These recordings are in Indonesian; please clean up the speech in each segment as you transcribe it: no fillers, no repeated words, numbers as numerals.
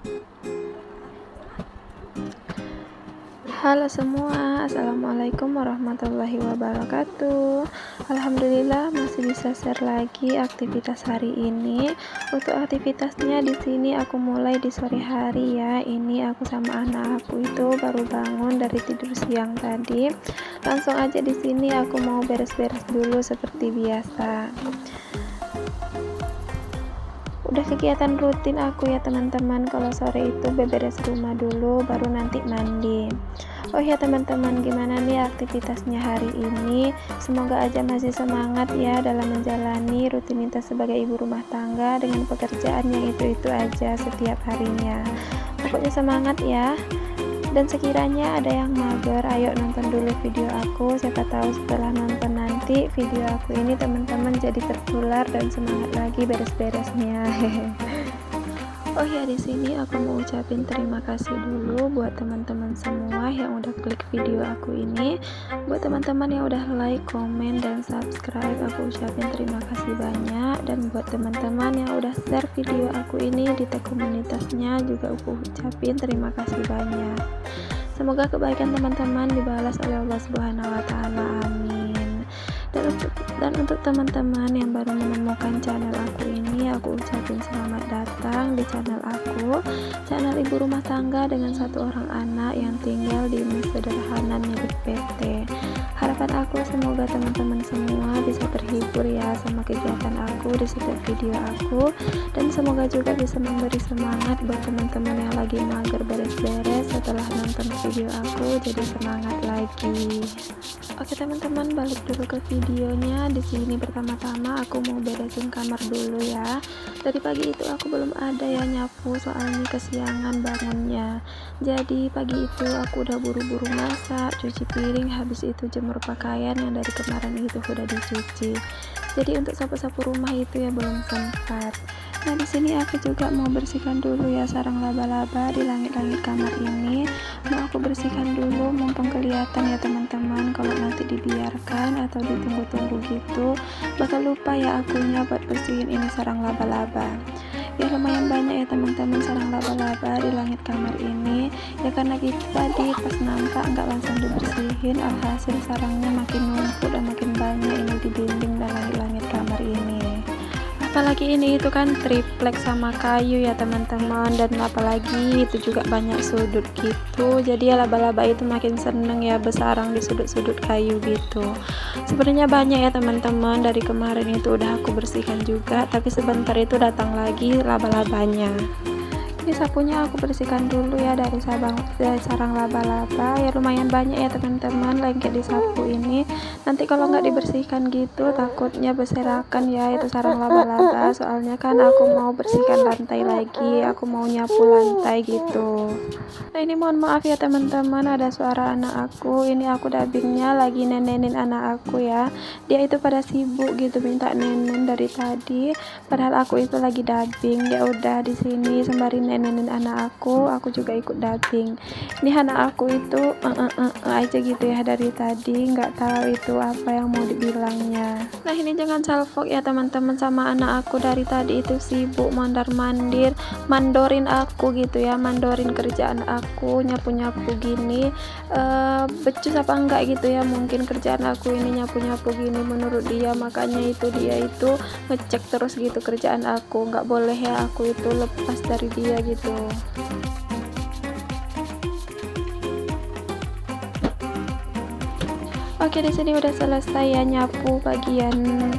Halo semua, assalamualaikum warahmatullahi wabarakatuh. Alhamdulillah masih bisa share lagi aktivitas hari ini. Untuk aktivitasnya di sini aku mulai di sore hari ya. Ini aku sama anak aku itu baru bangun dari tidur siang tadi. Langsung aja di sini aku mau beres-beres dulu seperti biasa. Udah kegiatan rutin aku ya teman-teman, kalau sore itu beberes rumah dulu baru nanti mandi. Oh ya teman-teman, gimana nih aktivitasnya hari ini? Semoga aja masih semangat ya dalam menjalani rutinitas sebagai ibu rumah tangga dengan pekerjaan yang itu-itu aja setiap harinya. Pokoknya semangat ya. Dan sekiranya ada yang mager, ayo nonton dulu video aku, siapa tahu setelah nonton nanti video aku ini teman-teman jadi tertular dan semangat lagi beres-beresnya. Oh ya, di sini aku mau ucapin terima kasih dulu buat teman-teman semua yang udah klik video aku ini. Buat teman-teman yang udah like, komen, dan subscribe, aku ucapin terima kasih banyak. Dan buat teman-teman yang udah share video aku ini di tag komunitasnya juga aku ucapin terima kasih banyak. Semoga kebaikan teman-teman dibalas oleh Allah Subhanahu wa Ta'ala. Amin. Dan untuk teman-teman yang baru menemukan channel aku ini, aku ucapin selamat datang di channel aku, channel ibu rumah tangga dengan satu orang anak yang tinggal di sederhana milik PT. Harapan aku semoga teman-teman semua bisa terhibur ya sama kegiatan aku di setiap video aku, dan semoga juga bisa memberi semangat buat teman-teman yang lagi mager beres-beres setelah nonton video aku jadi semangat lagi. Oke teman-teman, balik dulu ke videonya. Di sini pertama-tama aku mau beresin kamar dulu ya. Dari pagi itu aku belum ada ya nyapu, soalnya kesiangan bangunnya. Jadi pagi itu aku udah buru-buru masak, cuci piring, habis itu jemur pakaian yang dari kemarin itu udah dicuci. Jadi untuk sapu-sapu rumah itu ya belum sempat. Nah di sini aku juga mau bersihkan dulu ya sarang laba-laba di langit-langit kamar ini. Mau aku bersihkan dulu mumpung kelihatan ya teman-teman. Kalau nanti dibiarkan atau ditunggu-tunggu gitu bakal lupa ya akunya buat bersihin ini sarang laba-laba. Ya lumayan banyak ya teman-teman sarang laba-laba di langit kamar ini. Ya karena gitu tadi pas nampak nggak langsung dibersihin, alhasil sarangnya makin numpuk dan makin banyak ini di dinding dan langit-langit kamar ini. Apalagi ini itu kan triplek sama kayu ya teman-teman, dan apalagi itu juga banyak sudut gitu, jadi ya laba-laba itu makin seneng ya bersarang di sudut-sudut kayu gitu. Sebenarnya banyak ya teman-teman, dari kemarin itu udah aku bersihkan juga, tapi sebentar itu datang lagi laba-labanya. Ini sapunya aku bersihkan dulu ya dari sarang laba-laba. Ya lumayan banyak ya teman-teman lengket di sapu ini. Nanti kalau nggak dibersihkan gitu takutnya berserakan ya itu sarang laba-laba. Soalnya kan aku mau bersihkan lantai lagi, aku mau nyapu lantai gitu. Nah ini mohon maaf ya teman-teman, ada suara anak aku. Ini aku dubbingnya lagi nenenin anak aku ya. Dia itu pada sibuk gitu minta nenen dari tadi. Padahal aku itu lagi dubbing. Dia udah di sini sembari nenenin anak aku juga ikut dubbing. Ini anak aku itu aja gitu ya dari tadi, nggak tahu itu apa yang mau dibilangnya. Nah ini jangan salfok ya teman-teman sama anak aku, dari tadi itu sibuk mandar-mandir, mandorin aku gitu ya, mandorin kerjaan aku, nyapu-nyapu gini. Becus apa enggak gitu ya, mungkin kerjaan aku ini nyapu-nyapu gini menurut dia, makanya itu dia itu ngecek terus gitu kerjaan aku. Nggak boleh ya aku itu lepas dari dia gitu. Oke, di sini udah selesai ya nyapu bagian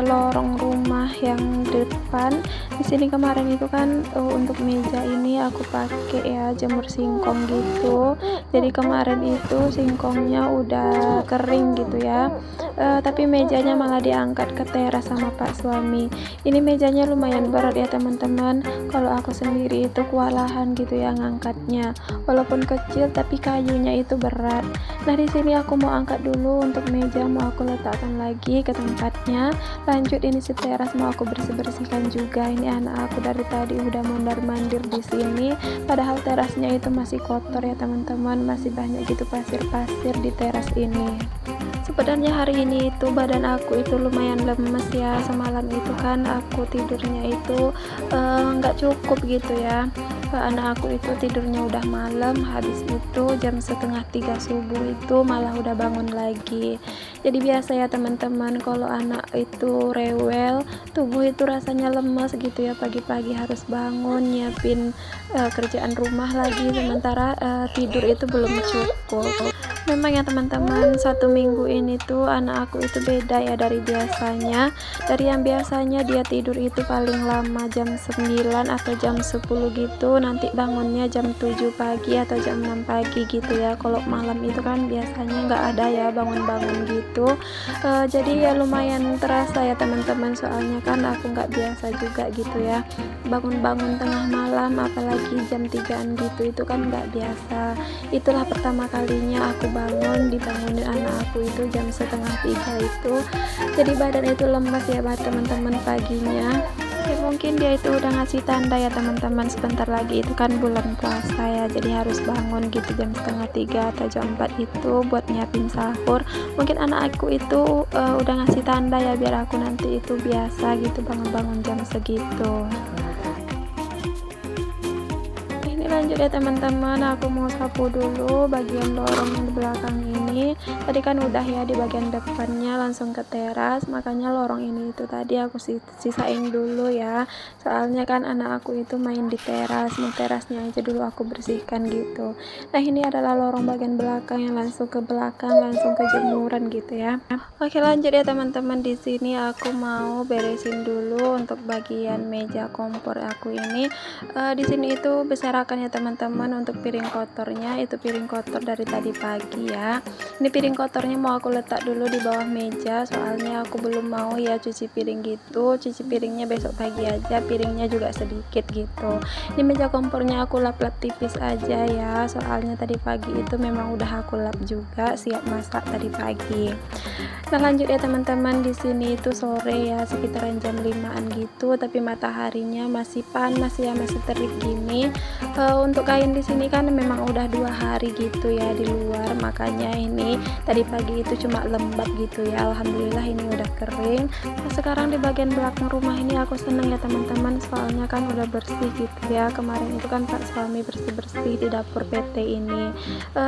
lorong rumah yang depan. Di sini kemarin itu kan untuk meja ini aku pakai ya jemur singkong gitu. Jadi kemarin itu singkongnya udah kering gitu ya. Tapi mejanya malah diangkat ke teras sama Pak suami. Ini mejanya lumayan berat ya teman-teman. Kalau aku sendiri itu kewalahan gitu ya ngangkatnya. Walaupun kecil tapi kayunya itu berat. Nah di sini aku mau angkat dulu untuk meja, mau aku letakkan lagi ke tempatnya. Lanjut ini si teras mau aku bersih-bersihkan juga. Ini anak aku dari tadi udah mondar-mandir di sini. Padahal terasnya itu masih kotor ya teman-teman, masih banyak gitu pasir-pasir di teras ini. Sebenarnya hari ini itu badan aku itu lumayan lemes ya, semalam itu kan aku tidurnya itu nggak cukup gitu ya. Anak aku itu tidurnya udah malam, habis itu jam setengah 3 subuh itu malah udah bangun lagi. Jadi biasa ya teman-teman, kalau anak itu rewel, tubuh itu rasanya lemas gitu ya, pagi-pagi harus bangun nyiapin kerjaan rumah lagi, sementara tidur itu belum cukup. Memang ya teman-teman, 1 minggu ini tuh anak aku itu beda ya dari biasanya. Dari yang biasanya dia tidur itu paling lama jam 9 atau jam 10 gitu, nanti bangunnya jam 7 pagi atau jam 6 pagi gitu ya. Kalau malam itu kan biasanya nggak ada ya bangun-bangun gitu. Jadi ya lumayan terasa ya teman-teman, soalnya kan aku nggak biasa juga gitu ya bangun-bangun tengah malam, apalagi jam 3-an gitu, itu kan nggak biasa. Itulah pertama kalinya aku bangun, dibangunin anak aku itu jam setengah 3 itu, jadi badan itu lemas ya teman-teman paginya. Ya mungkin dia itu udah ngasih tanda ya teman-teman, sebentar lagi itu kan bulan puasa ya, jadi harus bangun gitu jam setengah 3 atau jam 4 itu buat nyiapin sahur. Mungkin anak aku itu udah ngasih tanda ya, biar aku nanti itu biasa gitu bangun-bangun jam segitu. Lanjut ya teman-teman, aku mau sapu dulu bagian lorong yang di belakang ini. Tadi kan udah ya di bagian depannya langsung ke teras, makanya lorong ini itu tadi aku sisain dulu ya, soalnya kan anak aku itu main di teras, mau terasnya aja dulu aku bersihkan gitu. Nah ini adalah lorong bagian belakang yang langsung ke belakang, langsung ke jemuran gitu ya. Oke lanjut ya teman-teman, di sini aku mau beresin dulu untuk bagian meja kompor aku ini. Di sini itu berserakan ya teman-teman, untuk piring kotornya, itu piring kotor dari tadi pagi ya. Ini piring kotornya mau aku letak dulu di bawah meja, soalnya aku belum mau ya cuci piring gitu, cuci piringnya besok pagi aja, piringnya juga sedikit gitu. Ini meja kompornya aku lap-lap tipis aja ya, soalnya tadi pagi itu memang udah aku lap juga, siap masak tadi pagi. Nah lanjut ya teman-teman, di sini itu sore ya, sekitaran jam 5-an gitu, tapi mataharinya masih panas ya, masih terik gini. Untuk kain di sini kan memang udah 2 hari gitu ya di luar, makanya ini tadi pagi itu cuma lembab gitu ya. Alhamdulillah ini udah kering. Nah, sekarang di bagian belakang rumah ini aku seneng ya teman-teman, soalnya kan udah bersih gitu ya. Kemarin itu kan Pak suami bersih-bersih di dapur PT ini,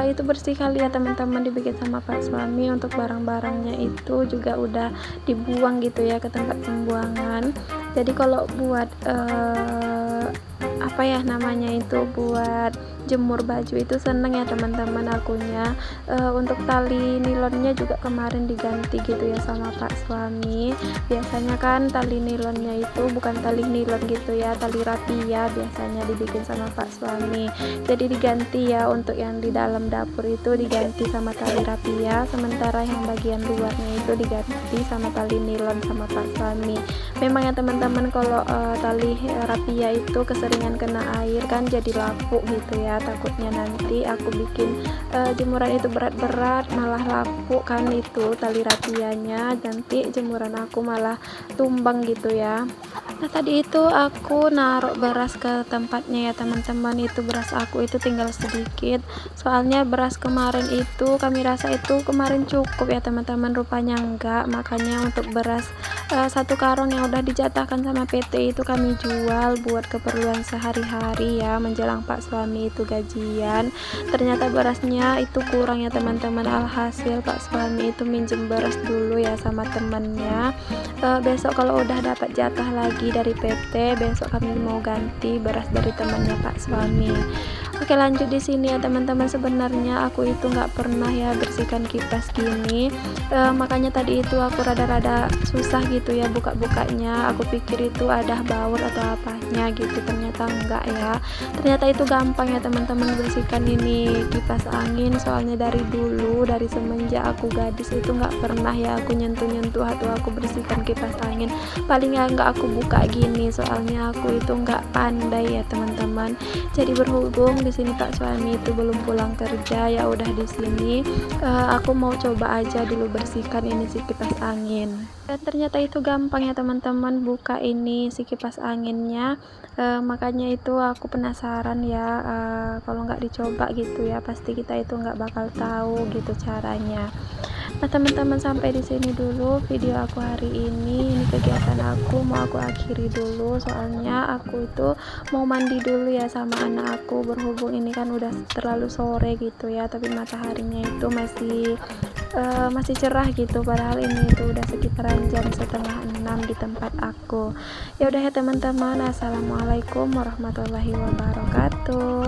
itu bersih kali ya teman-teman, dibikin sama Pak suami. Untuk barang-barangnya itu juga udah dibuang gitu ya ke tempat pembuangan. Jadi kalau buat apa ya namanya itu, buat jemur baju itu seneng ya teman-teman akunya. Untuk tali nilonnya juga kemarin diganti gitu ya sama Pak suami. Biasanya kan tali nilonnya itu bukan tali nilon gitu ya, tali rapia biasanya dibikin sama Pak suami, jadi diganti ya. Untuk yang di dalam dapur itu diganti sama tali rapia, sementara yang bagian luarnya itu diganti sama tali nilon sama Pak suami. Memang ya teman-teman, kalau tali rapia itu keseringan kena air kan jadi lapuk gitu ya, takutnya nanti aku bikin jemuran itu berat-berat malah lapuk kan itu tali rapianya, nanti jemuran aku malah tumbang gitu ya. Nah tadi itu aku naruh beras ke tempatnya ya teman-teman, itu beras aku itu tinggal sedikit, soalnya beras kemarin itu kami rasa itu kemarin cukup ya teman-teman, rupanya enggak. Makanya untuk beras 1 karung yang udah dijatahkan sama PT itu kami jual buat keperluan sehari-hari ya, menjelang Pak suami itu gajian. Ternyata berasnya itu kurang ya teman-teman, alhasil Pak suami itu minjem beras dulu ya sama temennya. Besok kalau udah dapat jatah lagi dari PT, besok kami mau ganti beras dari temannya Pak suami. Oke lanjut di sini ya teman-teman, sebenarnya aku itu nggak pernah ya bersihkan kipas gini, makanya tadi itu aku rada-rada susah gitu ya buka-bukanya. Aku pikir itu ada baut atau apanya gitu, ternyata enggak ya. Ternyata itu gampang ya teman-teman bersihkan ini kipas angin, soalnya dari dulu, dari semenjak aku gadis itu nggak pernah ya aku nyentuh-nyentuh atau aku bersihkan kipas angin. Paling ya nggak aku buka gini, soalnya aku itu nggak pandai ya teman-teman. Jadi berhubung di sini Pak suami itu belum pulang kerja, ya udah di sini aku mau coba aja dulu bersihkan ini si kipas angin. Dan ternyata itu gampang ya teman-teman buka ini si kipas anginnya. Makanya itu aku penasaran ya, kalau nggak dicoba gitu ya pasti kita itu nggak bakal tahu gitu caranya. Nah teman-teman, sampai di sini dulu video aku hari ini. Ini kegiatan aku mau aku akhiri dulu, soalnya aku itu mau mandi dulu ya sama anak aku, berhubung ini kan udah terlalu sore gitu ya, tapi mataharinya itu masih cerah gitu, padahal ini itu udah sekitaran jam setengah 6 di tempat aku. Ya udah ya teman-teman, assalamualaikum warahmatullahi wabarakatuh.